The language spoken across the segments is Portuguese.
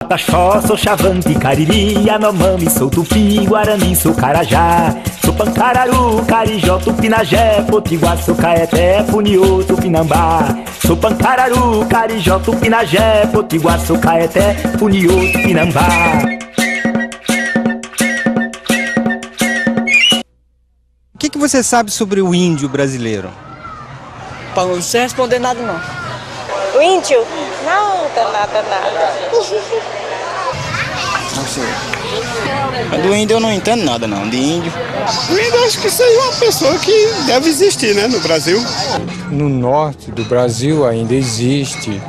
Pataxó, sou chavante, cariri, yanomami, sou tupi, guarani, sou carajá. Sou pancararu, carijó, tupinagé, potiguar, sou caeté, funiô, tupinambá. Sou pancararu, carijó, tupinagé, potiguar, sou caeté, funiô, tupinambá. O que você sabe sobre o índio brasileiro? Não sei responder nada não. O índio? Nada. Não sei. Do índio eu não entendo nada não, de índio. O índio acho que seria uma pessoa que deve existir, né, no Brasil. No norte do Brasil ainda existe,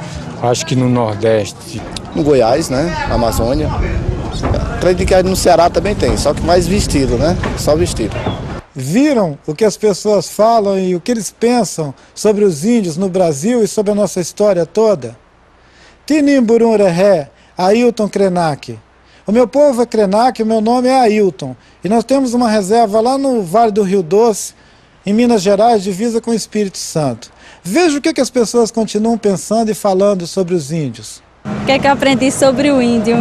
acho que no Nordeste. No Goiás, né, na Amazônia. Acredito que no Ceará também tem, só que mais vestido, né, só vestido. Viram o que as pessoas falam e o que eles pensam sobre os índios no Brasil e sobre a nossa história toda? Tinimburum Rehé, Ailton Krenak. O meu povo é Krenak, o meu nome é Ailton. E nós temos uma reserva lá no Vale do Rio Doce, em Minas Gerais, divisa com o Espírito Santo. Veja o que as pessoas continuam pensando e falando sobre os índios. O que eu aprendi sobre o índio?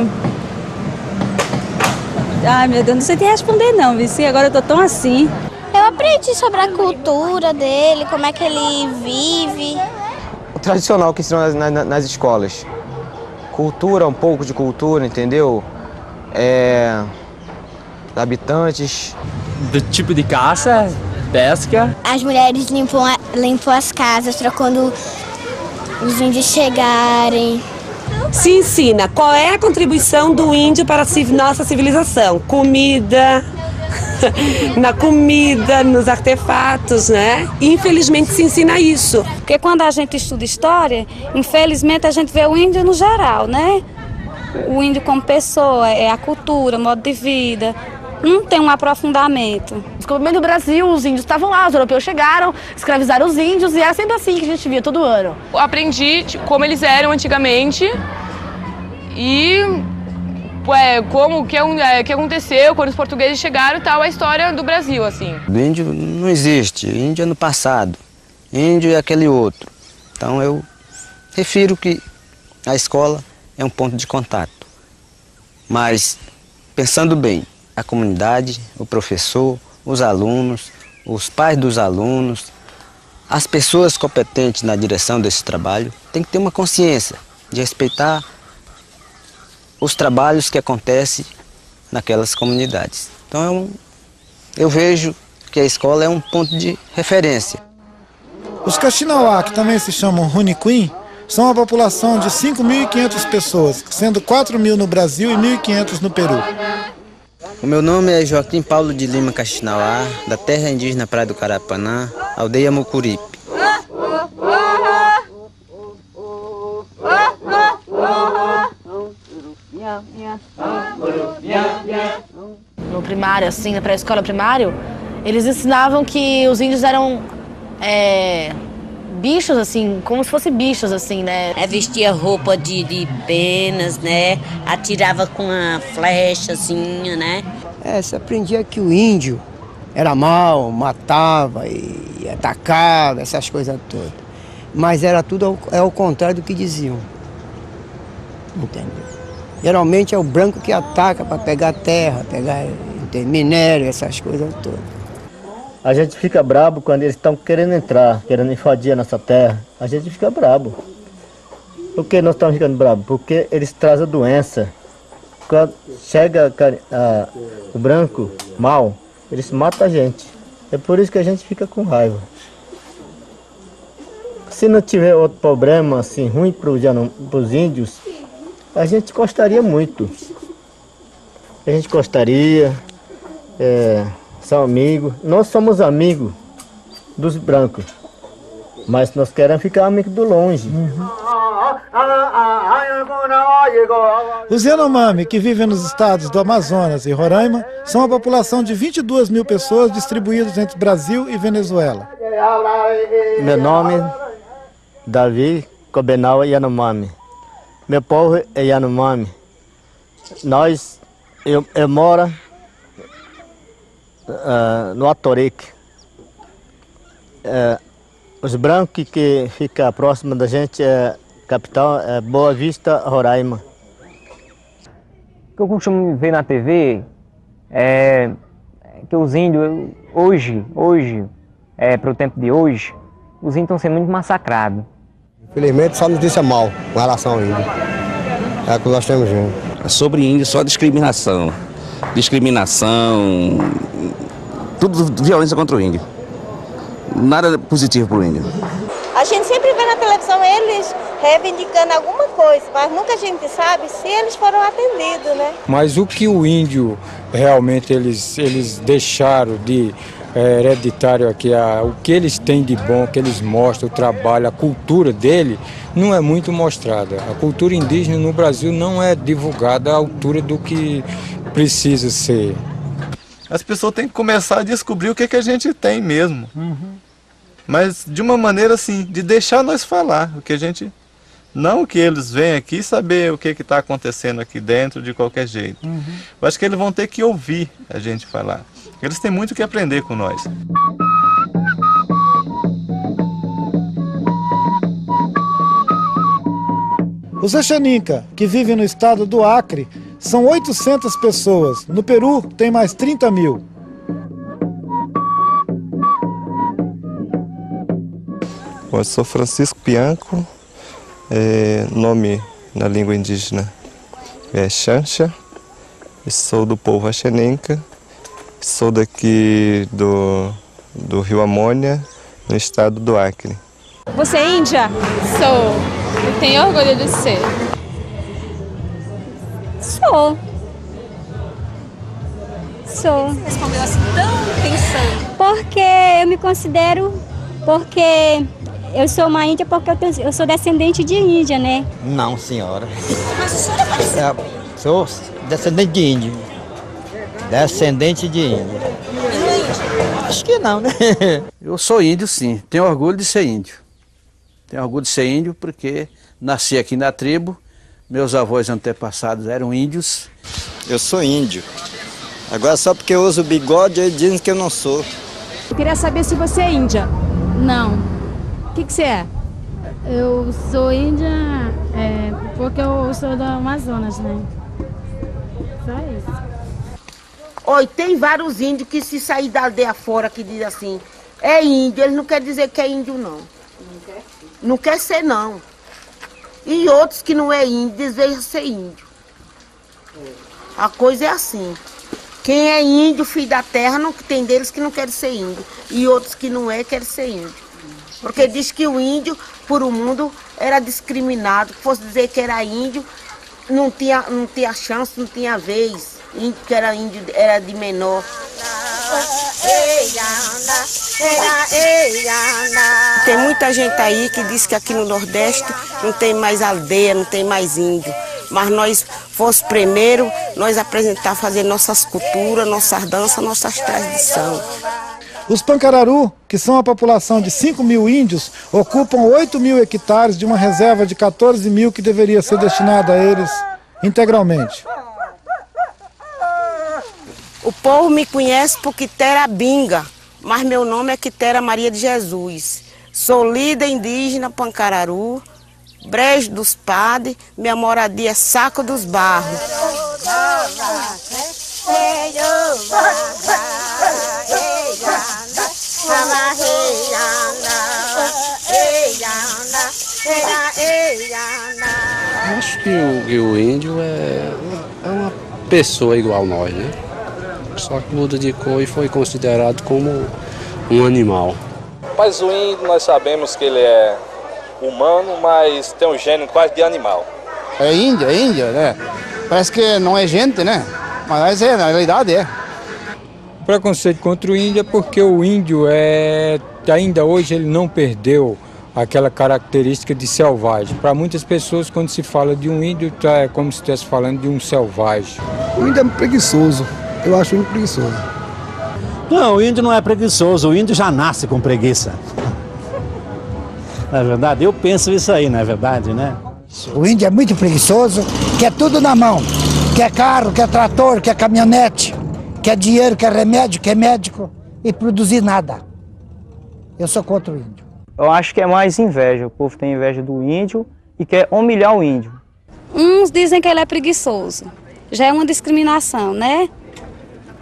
Ai, meu Deus, não sei te responder não, Vici, agora eu tô tão assim. Eu aprendi sobre a cultura dele, como é que ele vive. O tradicional que ensinam nas escolas. Cultura, um pouco de cultura, entendeu? Habitantes. Do tipo de caça, pesca. As mulheres limpam as casas para quando os índios chegarem. Se ensina qual é a contribuição do índio para a nossa civilização. Comida, na comida, nos artefatos, né? Infelizmente se ensina isso. Porque quando a gente estuda história, infelizmente a gente vê o índio no geral, né? O índio como pessoa, é a cultura, o modo de vida. Não tem um aprofundamento. No descobrimento do Brasil, os índios estavam lá, os europeus chegaram, escravizaram os índios e era sempre assim que a gente via todo ano. Eu aprendi como eles eram antigamente e como que aconteceu quando os portugueses chegaram e tal, a história do Brasil, assim. O índio não existe, o índio é no passado, índio é aquele outro. Então eu refiro que a escola é um ponto de contato, mas pensando bem, a comunidade, o professor, os alunos, os pais dos alunos, as pessoas competentes na direção desse trabalho têm que ter uma consciência de respeitar os trabalhos que acontecem naquelas comunidades. Então eu vejo que a escola é um ponto de referência. Os Kaxinawá, que também se chamam Runiquim, são uma população de 5.500 pessoas, sendo 4.000 no Brasil e 1.500 no Peru. O meu nome é Joaquim Paulo de Lima Kaxinawá, da terra indígena Praia do Carapanã, aldeia Mucuripe. No primário, assim, na pré-escola primário, eles ensinavam que os índios eram bichos, assim, como se fossem bichos, assim, né? Vestia roupa de penas, né? Atirava com a flecha, assim, né? Você aprendia que o índio era mau, matava e atacava, essas coisas todas. Mas era tudo ao contrário do que diziam. Entendeu? Geralmente é o branco que ataca para pegar terra, pegar minério, essas coisas todas. A gente fica brabo quando eles estão querendo entrar, querendo invadir a nossa terra. A gente fica brabo. Por que nós estamos ficando brabo? Porque eles trazem doença. Quando chega o branco mal, eles matam a gente. É por isso que a gente fica com raiva. Se não tiver outro problema assim ruim para os índios, a gente gostaria muito. A gente gostaria, são amigos. Nós somos amigos dos brancos, mas nós queremos ficar amigos do longe. Os Yanomami, que vivem nos estados do Amazonas e Roraima, são uma população de 22.000 pessoas distribuídas entre Brasil e Venezuela. Meu nome é Davi Cobenau Yanomami. Meu povo é Yanomami. Eu moro no Atorique. Os brancos que ficam próximos da gente, capital é Boa Vista, Roraima. que eu costumo ver na TV é que os índios, hoje, para o tempo de hoje, os índios estão sendo muito massacrados. Infelizmente, só notícia mal com relação ao índio. É o que nós temos vindo. Sobre índio, só discriminação. Discriminação, tudo violência contra o índio. Nada positivo para o índio. A gente sempre vê na televisão eles reivindicando alguma coisa, mas nunca a gente sabe se eles foram atendidos, né? Mas o que o índio realmente eles deixaram de hereditário aqui, o que eles têm de bom, o que eles mostram, o trabalho, a cultura dele, não é muito mostrada. A cultura indígena no Brasil não é divulgada à altura do que precisa ser. As pessoas têm que começar a descobrir o que a gente tem mesmo. Mas de uma maneira assim, de deixar nós falar o que a gente... Não que eles venham aqui saber o que está acontecendo aqui dentro de qualquer jeito. Eu acho que eles vão ter que ouvir a gente falar. Eles têm muito que aprender com nós. Os Exaninca, que vivem no estado do Acre, são 800 pessoas. No Peru, tem mais 30 mil. Bom, eu sou Francisco Bianco, nome na língua indígena é Xanxa, sou do povo Exaninca, sou daqui do Rio Amônia, no estado do Acre. Você é índia? Sou. Eu tenho orgulho de ser. Sou. Você respondeu assim tão pensando? Porque eu me considero, porque eu sou uma índia, porque eu sou descendente de índia, né? Não, senhora. Mas o senhor é parecido? Sou descendente de índio. Descendente de índio. Acho que não, né? Eu sou índio, sim. Tenho orgulho de ser índio. Tenho orgulho de ser índio porque nasci aqui na tribo. Meus avós antepassados eram índios. Eu sou índio. Agora só porque eu uso bigode, eles dizem que eu não sou. Eu queria saber se você é índia. Não. O que você é? Eu sou índia porque eu sou do Amazonas, né? Só isso. Oi, tem vários índios que se sair da aldeia fora que diz assim, é índio, eles não querem dizer que é índio não. Não quer? Não quer ser não. E outros que não é índio, desejam ser índio. A coisa é assim. Quem é índio, filho da terra, não tem deles que não querem ser índio. E outros que não querem ser índio. Porque diz que o índio, por o mundo, era discriminado. Se fosse dizer que era índio, não tinha chance, não tinha vez. Índio que era índio, era de menor. Tem muita gente aí que diz que aqui no Nordeste não tem mais aldeia, não tem mais índio. Mas nós fosse primeiro, nós apresentar, fazer nossas culturas, nossas danças, nossas tradições. Os Pancararu, que são a população de 5 mil índios, ocupam 8 mil hectares de uma reserva de 14 mil que deveria ser destinada a eles integralmente. O povo me conhece por Quitera Binga, mas meu nome é Quitera Maria de Jesus. Sou líder indígena Pancararu, Brejo dos Padres, minha moradia é Saco dos Barros. Eu acho que o índio é uma pessoa igual a nós, né? Só que muda de cor e foi considerado como um animal. Mas o índio, nós sabemos que ele é humano, mas tem um gênero quase de animal. É índia, né? Parece que não é gente, né? Mas na realidade é. O preconceito contra o índio é porque o índio ainda hoje ele não perdeu aquela característica de selvagem. Para muitas pessoas, quando se fala de um índio, é como se estivesse falando de um selvagem. O índio é preguiçoso. Eu acho ele preguiçoso. Não, o índio não é preguiçoso, o índio já nasce com preguiça. Não é verdade? Eu penso isso aí, não é verdade, né? O índio é muito preguiçoso, quer tudo na mão. Quer carro, quer trator, quer caminhonete, quer dinheiro, quer remédio, quer médico e produzir nada. Eu sou contra o índio. Eu acho que é mais inveja, o povo tem inveja do índio e quer humilhar o índio. Uns dizem que ele é preguiçoso, já é uma discriminação, né?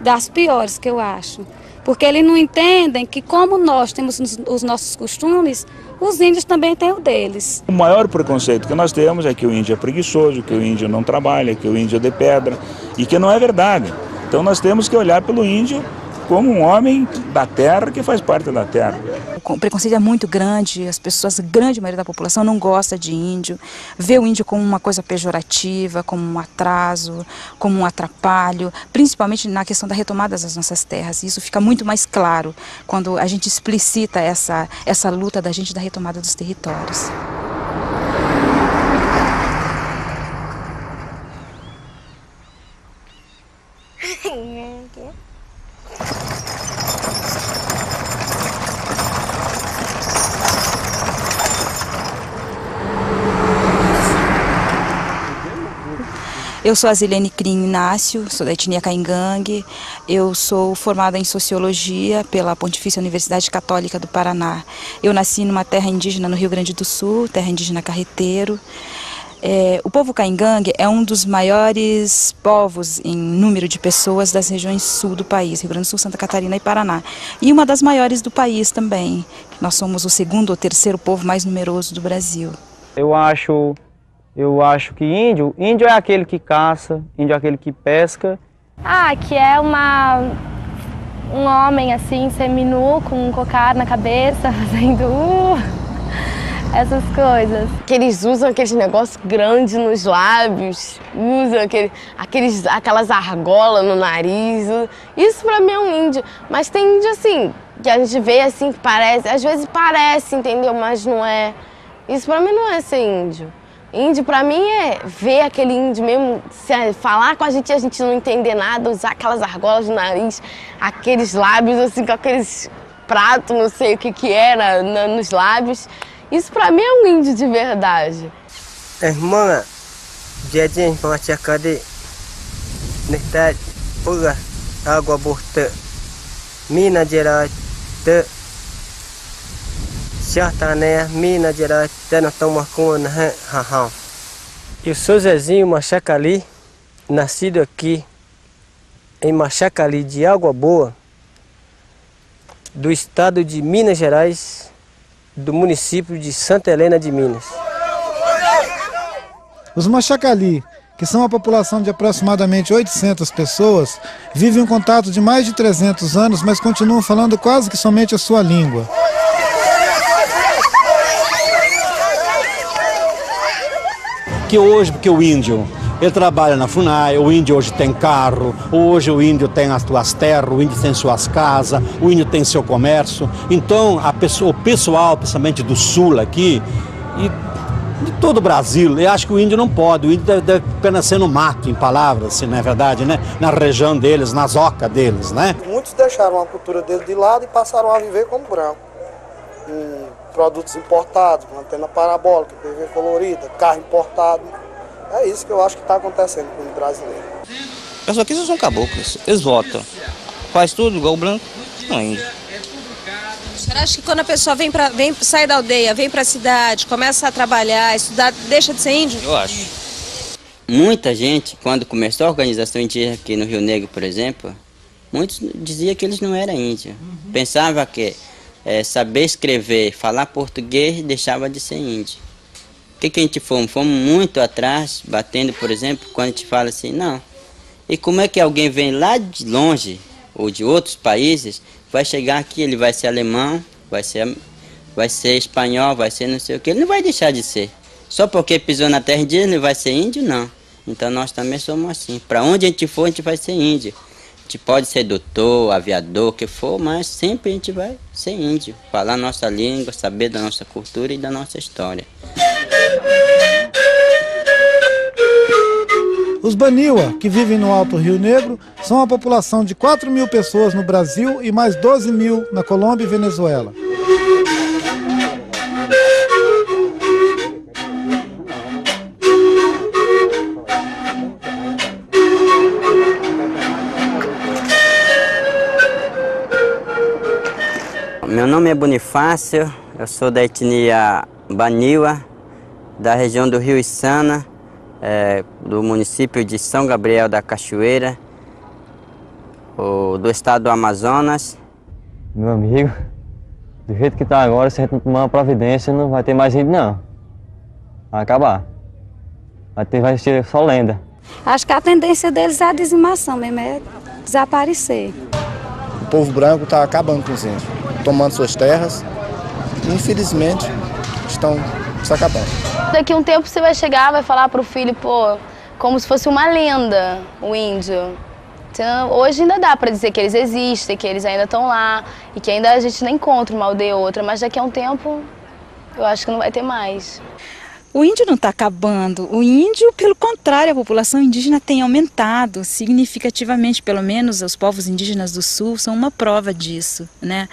Das piores que eu acho. Porque eles não entendem que como nós temos os nossos costumes, os índios também têm o deles. O maior preconceito que nós temos é que o índio é preguiçoso, que o índio não trabalha, que o índio é de pedra, e que não é verdade. Então nós temos que olhar pelo índio como um homem da terra que faz parte da terra. O preconceito é muito grande, as pessoas, a grande maioria da população não gosta de índio, vê o índio como uma coisa pejorativa, como um atraso, como um atrapalho, principalmente na questão da retomada das nossas terras. Isso fica muito mais claro quando a gente explicita essa luta da gente da retomada dos territórios. Eu sou a Zilene Crim Inácio, sou da etnia Caingangue, eu sou formada em Sociologia pela Pontifícia Universidade Católica do Paraná. Eu nasci numa terra indígena no Rio Grande do Sul, terra indígena Carreteiro. O povo Caingangue é um dos maiores povos em número de pessoas das regiões sul do país, Rio Grande do Sul, Santa Catarina e Paraná. E uma das maiores do país também. Nós somos o segundo ou terceiro povo mais numeroso do Brasil. Eu acho que índio é aquele que caça, índio é aquele que pesca. Que é um homem assim, seminu, com um cocar na cabeça, fazendo essas coisas. Que eles usam aqueles negócios grandes nos lábios, usam aquelas argolas no nariz. Isso pra mim é um índio. Mas tem índio assim, que a gente vê assim, que parece, às vezes parece, entendeu? Mas não é. Isso pra mim não é ser índio. Índio, pra mim, é ver aquele índio mesmo, falar com a gente não entender nada, usar aquelas argolas no nariz, aqueles lábios, assim, com aqueles pratos, não sei o que era, nos lábios. Isso, pra mim, é um índio de verdade. Irmã, dia para checar de nesta pura água borta, Minas Gerais, Minas Gerais, eu sou Zezinho Machacali, nascido aqui em Machacali de Água Boa, do estado de Minas Gerais, do município de Santa Helena de Minas. Os Machacali, que são uma população de aproximadamente 800 pessoas, vivem um contato de mais de 300 anos, mas continuam falando quase que somente a sua língua. Porque o índio, ele trabalha na FUNAI, o índio hoje tem carro, hoje o índio tem as suas terras, o índio tem suas casas, o índio tem seu comércio. Então, o pessoal, principalmente do sul aqui, e de todo o Brasil, eu acho que o índio não pode, o índio deve apenas ser no mato, em palavras, assim, não é verdade, né? Na região deles, nas ocas deles, né? Muitos deixaram a cultura deles de lado e passaram a viver como branco. Produtos importados, antena parabólica, TV colorida, carro importado. É isso que eu acho que está acontecendo com o brasileiro. Pessoal, aqui são caboclos, eles votam. Faz tudo igual o branco, não é índio. O senhor acha que quando a pessoa sai da aldeia, vem para a cidade, começa a trabalhar, estudar, deixa de ser índio? Eu acho. Muita gente, quando começou a organização indígena aqui no Rio Negro, por exemplo, muitos diziam que eles não eram índios. Pensava que saber escrever, falar português, deixava de ser índio. O que a gente fomos? Fomos muito atrás, batendo, por exemplo, quando a gente fala assim, não. E como é que alguém vem lá de longe, ou de outros países, vai chegar aqui, ele vai ser alemão, vai ser espanhol, vai ser não sei o que, ele não vai deixar de ser. Só porque pisou na terra indígena, ele vai ser índio, não. Então nós também somos assim. Para onde a gente for, a gente vai ser índio. A gente pode ser doutor, aviador, o que for, mas sempre a gente vai ser índio. Falar nossa língua, saber da nossa cultura e da nossa história. Os Baniwa, que vivem no Alto Rio Negro, são uma população de 4.000 pessoas no Brasil e mais 12.000 na Colômbia e Venezuela. Meu nome é Bonifácio, eu sou da etnia Baniwa, da região do Rio Içana, do município de São Gabriel da Cachoeira, do estado do Amazonas. Meu amigo, do jeito que está agora, se a gente não tomar uma providência, não vai ter mais índio não. Vai acabar. Vai ser só lenda. Acho que a tendência deles é a dizimação mesmo, é desaparecer. O povo branco está acabando com os índios, tomando suas terras e, infelizmente, estão se acabando. Daqui a um tempo você vai chegar, vai falar pro filho, pô, como se fosse uma lenda, o índio. Então, hoje ainda dá para dizer que eles existem, que eles ainda estão lá e que ainda a gente nem encontra uma aldeia ou outra, mas daqui a um tempo eu acho que não vai ter mais. O índio não está acabando, o índio, pelo contrário, a população indígena tem aumentado significativamente, pelo menos os povos indígenas do sul são uma prova disso, né?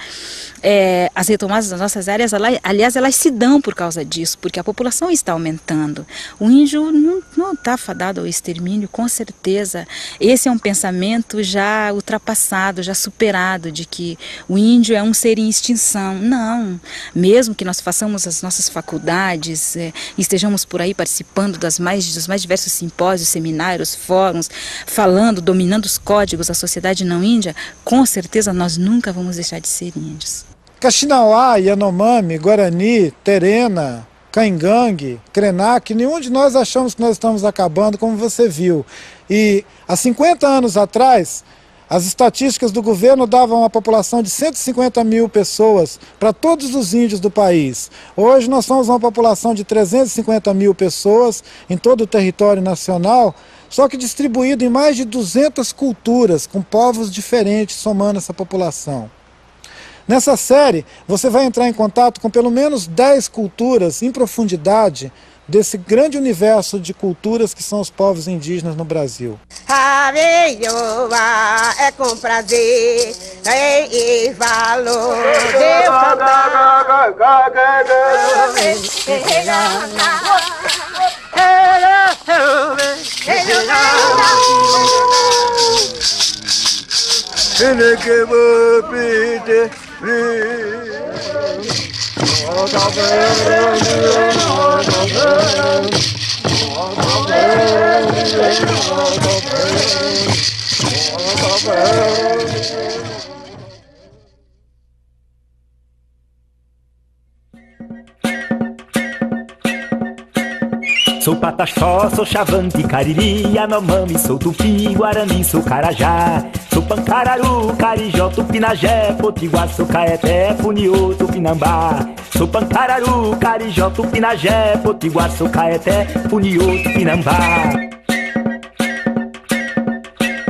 As retomadas das nossas áreas, aliás, elas se dão por causa disso, porque a população está aumentando. O índio não está fadado ao extermínio, com certeza. Esse é um pensamento já ultrapassado, já superado, de que o índio é um ser em extinção. Não, mesmo que nós façamos as nossas faculdades, estejamos por aí participando dos mais diversos simpósios, seminários, fóruns, falando, dominando os códigos da sociedade não índia, com certeza nós nunca vamos deixar de ser índios. Kaxinawá, Yanomami, Guarani, Terena, Caingangue, Krenak, nenhum de nós achamos que nós estamos acabando, como você viu. E há 50 anos atrás, as estatísticas do governo davam uma população de 150 mil pessoas para todos os índios do país. Hoje nós somos uma população de 350 mil pessoas em todo o território nacional, só que distribuído em mais de 200 culturas, com povos diferentes somando essa população. Nessa série, você vai entrar em contato com pelo menos 10 culturas em profundidade desse grande universo de culturas que são os povos indígenas no Brasil. É com prazer e valor. Sou Pataxó, sou Xavante, Cariri, Yanomami, sou Tupi, Guarani, sou Carajá. Sou Pancararu, Carijó, Tupinagé, Potiguar, sou Caeté, Funiô, Tupinambá. Sou Pancararu, Carijó, Tupinagé, Potiguar, sou Caeté, Funiô, Tupinambá.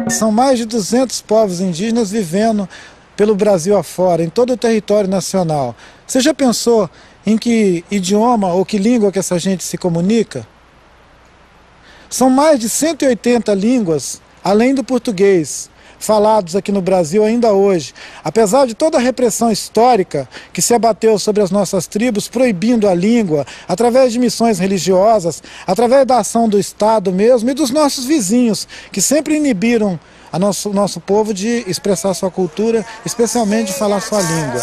São mais de 200 povos indígenas vivendo pelo Brasil afora, em todo o território nacional. Você já pensou em que idioma ou que língua que essa gente se comunica? São mais de 180 línguas, além do português, falados aqui no Brasil ainda hoje. Apesar de toda a repressão histórica que se abateu sobre as nossas tribos, proibindo a língua, através de missões religiosas, através da ação do Estado mesmo e dos nossos vizinhos, que sempre inibiram o nosso povo de expressar sua cultura, especialmente de falar sua língua.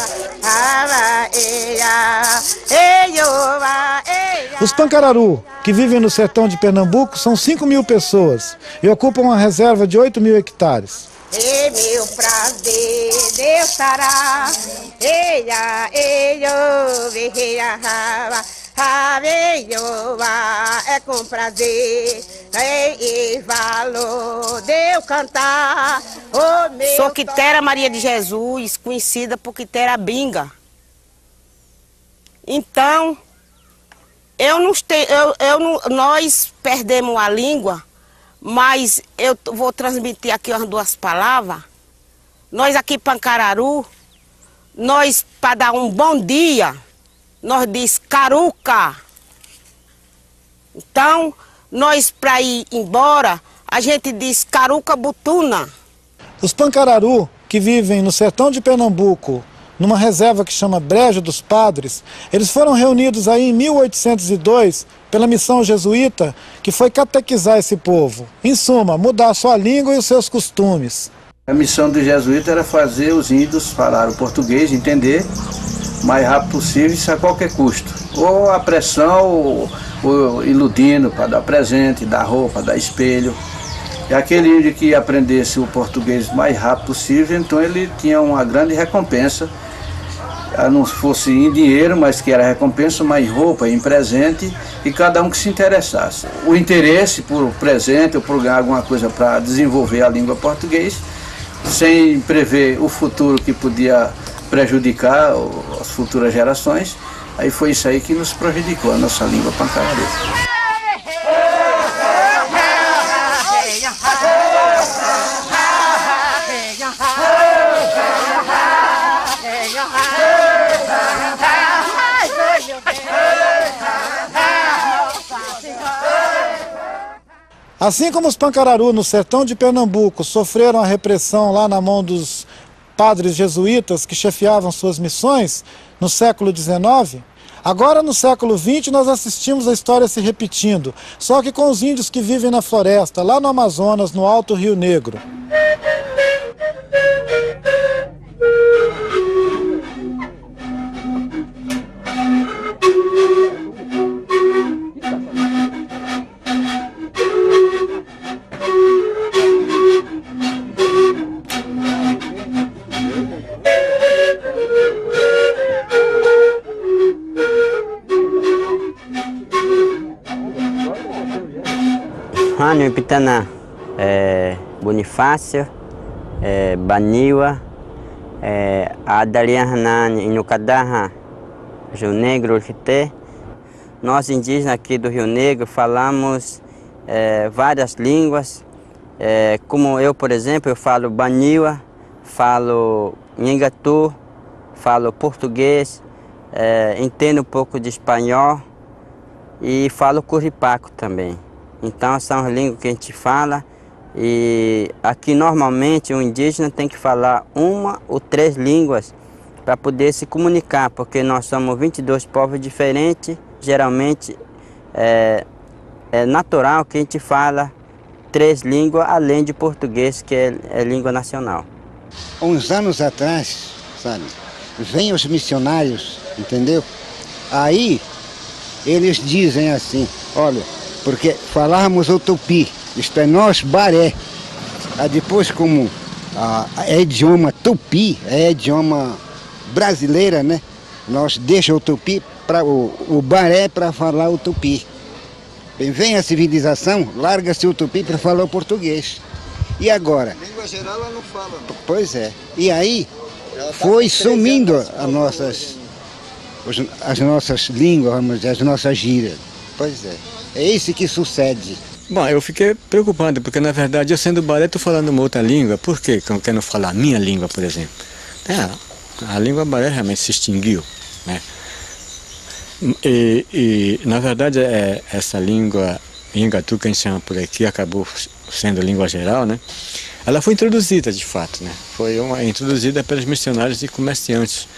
Os Pancararu, que vivem no sertão de Pernambuco, são 5 mil pessoas e ocupam uma reserva de 8 mil hectares. Meu prazer, Deus estará. É com prazer e valor de eu cantar. Sou Quitera Maria de Jesus, conhecida por Quitera Binga. Então, nós perdemos a língua, mas eu vou transmitir aqui umas 2 palavras. Nós aqui Pancararu, nós para dar um bom dia, nós diz caruca. Então, nós para ir embora, a gente diz caruca butuna. Os Pancararu, que vivem no sertão de Pernambuco, numa reserva que chama Brejo dos Padres, eles foram reunidos aí em 1802 pela missão jesuíta, que foi catequizar esse povo. Em suma, mudar a sua língua e os seus costumes. A missão do jesuíta era fazer os índios falar o português, entender o mais rápido possível, isso a qualquer custo. Ou a pressão, iludindo para dar presente, dar roupa, dar espelho. E aquele índio que aprendesse o português o mais rápido possível, então ele tinha uma grande recompensa, não fosse em dinheiro, mas que era recompensa, mais roupa, em presente, e cada um que se interessasse. O interesse por presente ou por ganhar alguma coisa para desenvolver a língua portuguesa, sem prever o futuro que podia prejudicar as futuras gerações, aí foi isso aí que nos prejudicou a nossa língua pancararu. Assim como os pancararu no sertão de Pernambuco sofreram a repressão lá na mão dos padres jesuítas que chefiavam suas missões no século XIX, agora no século XX nós assistimos a história se repetindo, só que com os índios que vivem na floresta, lá no Amazonas, no Alto Rio Negro. Rânio Pitanã, Bonifácio, Baniwa, Adalian Hanan, Inucadarra, Rio Negro, Urquité. Nós indígenas aqui do Rio Negro falamos várias línguas, como eu, por exemplo, eu falo Baniwa, falo Nhengatu, falo português, entendo um pouco de espanhol e falo curipaco também. Então são as línguas que a gente fala e aqui normalmente o indígena tem que falar 1 ou 3 línguas para poder se comunicar, porque nós somos 22 povos diferentes, geralmente é natural que a gente fala 3 línguas além de português, que é língua nacional. Uns anos atrás, sabe, vêm os missionários, entendeu? Aí eles dizem assim, olha, porque falávamos o tupi, isto é nós baré. Aí depois como é idioma tupi, é idioma brasileira, né? Nós deixamos o tupi, o baré para falar o tupi. Vem a civilização, larga-se o tupi para falar o português. E agora? Língua geral ela não fala. Pois é. E aí foi sumindo as nossas línguas, vamos dizer, as nossas gírias. Pois é. É isso que sucede. Bom, eu fiquei preocupado, porque na verdade eu sendo baré estou falando uma outra língua. Por quê que eu quero falar a minha língua, por exemplo? A língua baré realmente se extinguiu, né? E na verdade essa língua Nhengatu, que a gente chama por aqui, acabou sendo língua geral, né? Ela foi introduzida de fato, né? Foi introduzida pelos missionários e comerciantes.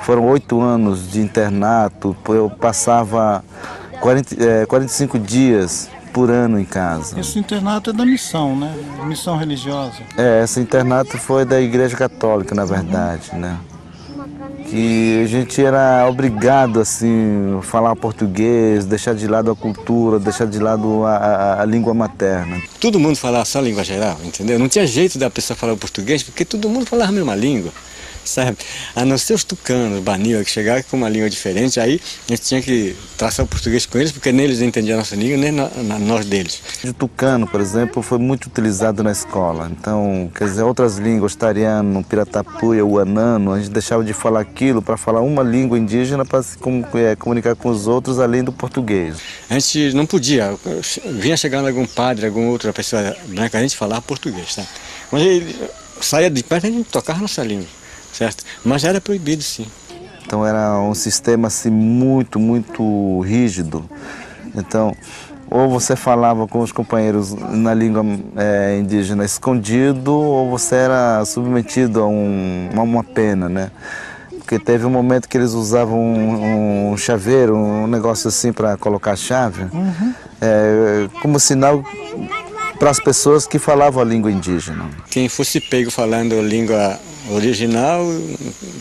Foram 8 anos de internato, eu passava 45 dias por ano em casa. Esse internato é da missão, né? Missão religiosa. Esse internato foi da Igreja Católica, na verdade, né? Que a gente era obrigado, assim, a falar português, deixar de lado a cultura, deixar de lado a língua materna. Todo mundo falava só língua geral, entendeu? Não tinha jeito da pessoa falar o português, porque todo mundo falava a mesma língua, sabe? A não ser os tucanos, Baniwa, que chegavam com uma língua diferente, aí a gente tinha que traçar o português com eles, porque nem eles entendiam a nossa língua, nem nós deles. O tucano, por exemplo, foi muito utilizado na escola. Então, quer dizer, outras línguas, tariano, piratapuia, uanano, a gente deixava de falar aquilo para falar uma língua indígena para se comunicar com os outros além do português. A gente não podia, vinha chegando algum padre, alguma outra pessoa branca, a gente falava português, tá? Mas ele saía de perto, a gente tocava a nossa língua. Certo? Mas era proibido, sim. Então era um sistema assim, muito, muito rígido. Então, ou você falava com os companheiros na língua indígena escondido, ou você era submetido a uma pena, né? Porque teve um momento que eles usavam um chaveiro, um negócio assim para colocar a chave, como sinal para as pessoas que falavam a língua indígena. Quem fosse pego falando a língua original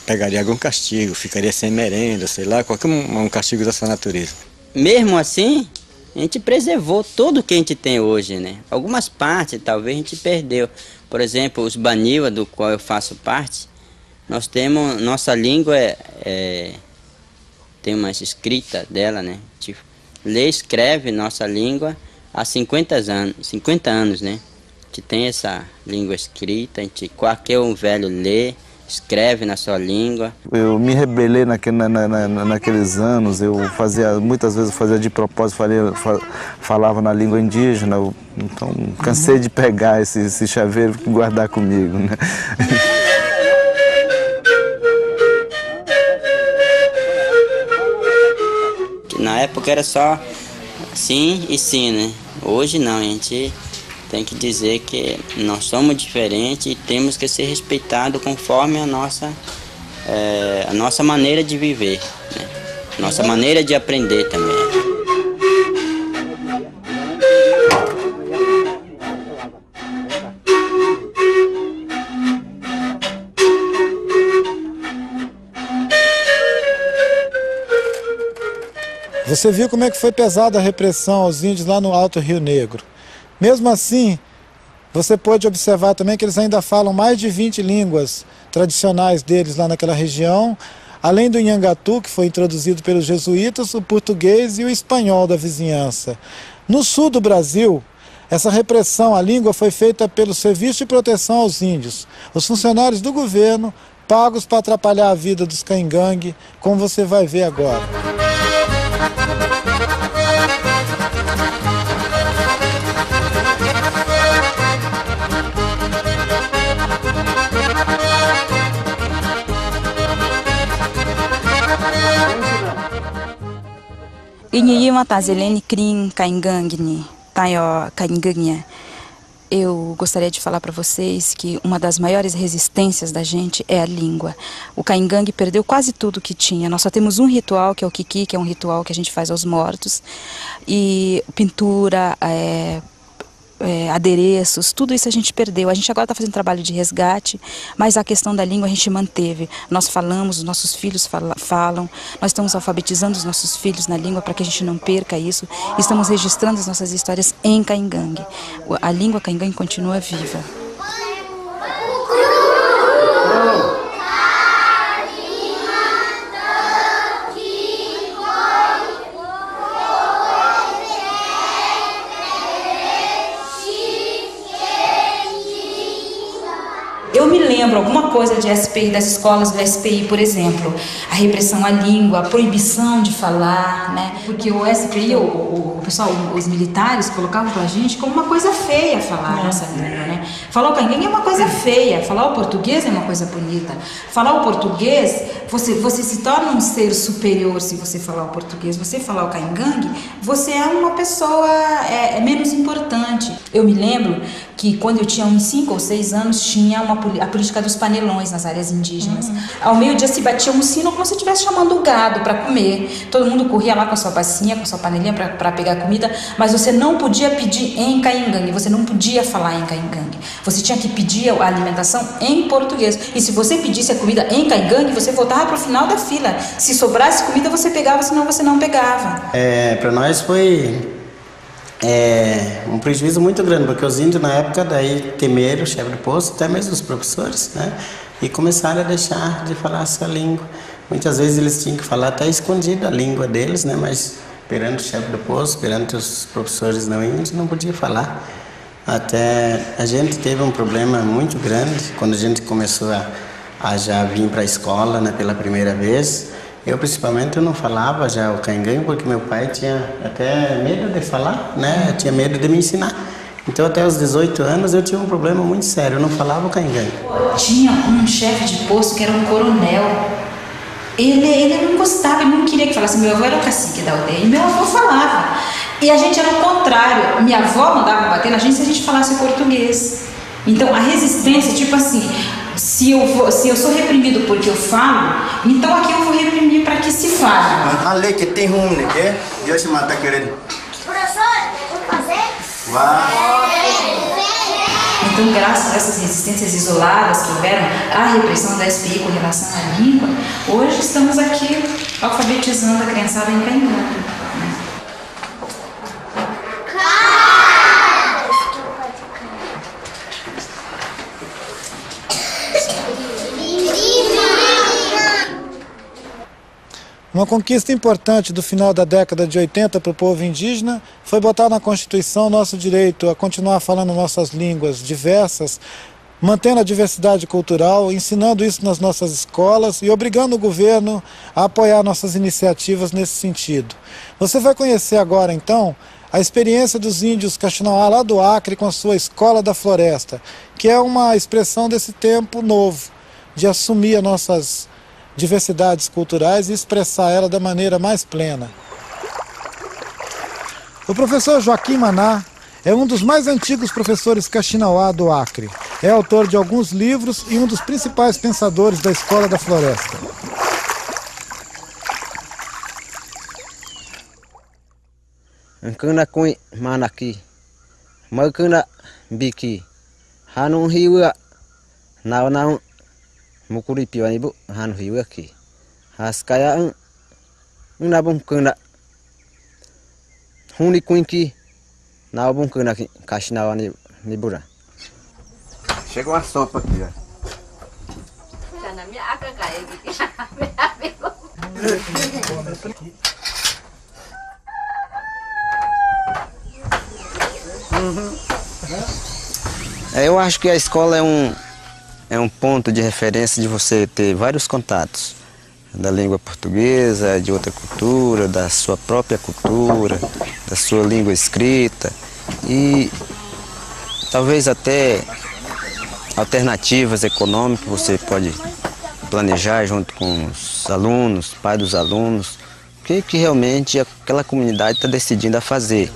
pegaria algum castigo, ficaria sem merenda, sei lá, qualquer um castigo dessa natureza. mesmo assim, a gente preservou tudo que a gente tem hoje, né? Algumas partes talvez a gente perdeu. Por exemplo, os Baniwa, do qual eu faço parte, nós temos, nossa língua tem uma escrita dela, né? A gente lê e escreve nossa língua há 50 anos, né? A gente tem essa língua escrita, a gente, qualquer um velho lê, escreve na sua língua. Eu me rebelei naqueles anos, muitas vezes eu fazia de propósito, falava na língua indígena, então cansei de pegar esse chaveiro e guardar comigo, né? Na época era só sim e sim, né? Hoje não, a gente tem que dizer que nós somos diferentes e temos que ser respeitados conforme a nossa maneira de viver, né? Nossa maneira de aprender também. Você viu como é que foi pesada a repressão aos índios lá no Alto Rio Negro. Mesmo assim, você pode observar também que eles ainda falam mais de 20 línguas tradicionais deles lá naquela região, além do Nhangatu, que foi introduzido pelos jesuítas, o português e o espanhol da vizinhança. No sul do Brasil, essa repressão à língua foi feita pelo Serviço de Proteção aos Índios, os funcionários do governo, pagos para atrapalhar a vida dos caingangue, como você vai ver agora. Inhiyima Tazelene Krim Kaingangne, Tayo Kaingangne. Eu gostaria de falar para vocês que uma das maiores resistências da gente é a língua. O Kaingangue perdeu quase tudo que tinha. Nós só temos um ritual, que é o Kiki, que é um ritual que a gente faz aos mortos. E pintura, adereços, tudo isso a gente perdeu. A gente agora está fazendo trabalho de resgate, mas a questão da língua a gente manteve. Nós falamos, os nossos filhos falam, nós estamos alfabetizando os nossos filhos na língua para que a gente não perca isso. Estamos registrando as nossas histórias em Kaingangue. A língua Kaingangue continua viva. Eu me lembro alguma coisa de SPI, das escolas do SPI, por exemplo, a repressão à língua, a proibição de falar, né? Porque o SPI, o pessoal, os militares colocavam pra gente como uma coisa feia falar a nossa língua, né? Falar o Kaingangue é uma coisa feia, falar o português é uma coisa bonita. Falar o português, você se torna um ser superior se você falar o português. Você falar o Kaingangue, você é uma pessoa menos importante. Eu me lembro que quando eu tinha uns 5 ou 6 anos, tinha a política dos panelões nas áreas indígenas. Ao meio-dia se batia um sino como se estivesse chamando o gado para comer. Todo mundo corria lá com a sua bacinha, com a sua panelinha para pegar comida, mas você não podia pedir em Kaingangue, você não podia falar em Kaingangue. Você tinha que pedir a alimentação em português. E se você pedisse a comida em Kaingangue, você voltava para o final da fila. Se sobrasse comida, você pegava, senão você não pegava. Para nós foi um prejuízo muito grande, porque os índios na época daí temeram o chefe do posto, até mesmo os professores, né? E começaram a deixar de falar a sua língua. Muitas vezes eles tinham que falar até escondido a língua deles, né? Mas perante o chefe do posto, perante os professores não índios, não podia falar. Até a gente teve um problema muito grande quando a gente começou a já vir para a escola, né, pela primeira vez. Eu, principalmente, eu não falava já o Kaingangue porque meu pai tinha até medo de falar, né? Tinha medo de me ensinar. Então, até os 18 anos, eu tinha um problema muito sério. Eu não falava o Kaingangue. Tinha um chefe de posto que era um coronel. Ele não gostava, ele não queria que falasse. Meu avô era o cacique da aldeia e meu avô falava. E a gente era o contrário. Minha avó mandava bater na gente se a gente falasse português. Então, a resistência, tipo assim... Se eu sou reprimido porque eu falo, então aqui eu vou reprimir para que se fale. A lei que tem ruim, né? Deus se mata querendo. Professor, vamos fazer? Então, graças a essas resistências isoladas que houveram, a repressão da SPI com relação à língua, hoje estamos aqui alfabetizando a criançada em Kaingangue. Uma conquista importante do final da década de 80 para o povo indígena foi botar na Constituição nosso direito a continuar falando nossas línguas diversas, mantendo a diversidade cultural, ensinando isso nas nossas escolas e obrigando o governo a apoiar nossas iniciativas nesse sentido. Você vai conhecer agora, então, a experiência dos índios Kaxinawa lá do Acre com a sua Escola da Floresta, que é uma expressão desse tempo novo, de assumir as nossas diversidades culturais e expressar ela da maneira mais plena. O professor Joaquim Maná é um dos mais antigos professores Kaxinawa do Acre. É autor de alguns livros e um dos principais pensadores da Escola da Floresta. Nkuna kui manaki, makuna biki, hanun hiwa, naw mukuri piwani bu hanu hiwa ki, haskaya nabung kuna, huni kuinki, nabung kuna Kaxinawa ni bura. Chegou uma sopa aqui, ó. Eu acho que a escola é um ponto de referência de você ter vários contatos da língua portuguesa, de outra cultura, da sua própria cultura, da sua língua escrita e talvez até alternativas econômicas você pode planejar junto com os alunos, pais dos alunos, o que realmente aquela comunidade está decidindo a fazer.